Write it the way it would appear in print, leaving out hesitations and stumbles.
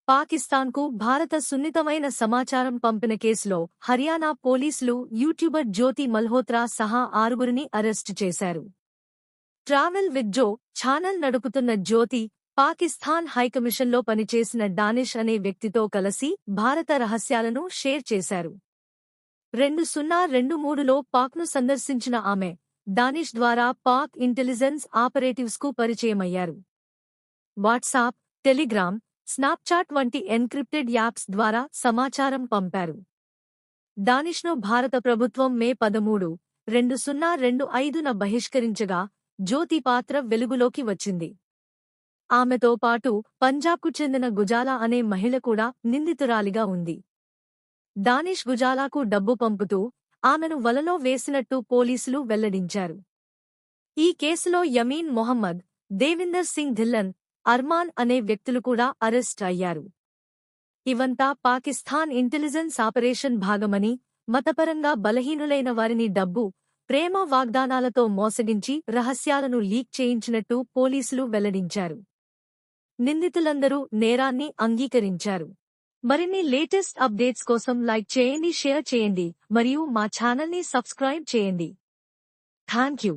పాకిస్తాన్కు భారత సున్నితమైన సమాచారం పంపిన కేసులో హర్యానా పోలీసులు యూట్యూబర్ జ్యోతి మల్హోత్రా సహా 6గురిని అరెస్టు చేశారు. ట్రావెల్ విత్ జో ఛానల్ నడుపుతున్న జ్యోతి, పాకిస్తాన్ హైకమిషన్లో పనిచేసిన డానిష్ అనే వ్యక్తితో కలిసి భారత రహస్యాలను షేర్ చేశారు. 2023లో పాక్ను సందర్శించిన ఆమె, డానిష్ ద్వారా పాక్ ఇంటెలిజెన్స్ ఆపరేటివ్స్కు పరిచయమయ్యారు. వాట్సాప్, టెలిగ్రామ్, స్నాప్చాట్ వంటి ఎన్క్రిప్టెడ్ యాప్స్ ద్వారా సమాచారం పంపారు. డానిష్ను భారత ప్రభుత్వం మే 13, 2025న బహిష్కరించగా జ్యోతి పాత్ర వెలుగులోకి వచ్చింది. ఆమెతో పాటు పంజాబ్కు చెందిన గుజాలా అనే మహిళ కూడా నిందితురాలిగా ఉంది. డానిష్ గుజాలాకు డబ్బు పంపుతూ ఆమెను వలలో వేసినట్టు పోలీసులు వెల్లడించారు. ఈ కేసులో యమీన్ మొహమ్మద్, దేవిందర్ సింగ్ ధిల్లన్, అర్మాన్ అనే వ్యక్తులు కూడా అరెస్ట్ అయ్యారు. ఇవంతా పాకిస్తాన్ ఇంటెలిజెన్స్ ఆపరేషన్ భాగమని, మతపరంగా బలహీనులైన వారిని డబ్బు, ప్రేమ వాగ్దానాలతో మోసగించి రహస్యాలను లీక్ చేయించినట్టు పోలీసులు వెల్లడించారు. నిందితులందరూ నేరాన్ని అంగీకరించారు. మరిన్ని లేటెస్ట్ అప్డేట్స్ కోసం లైక్ చేయండి, షేర్ చేయండి మరియు మా ఛానల్ని సబ్స్క్రైబ్ చేయండి. థాంక్యూ.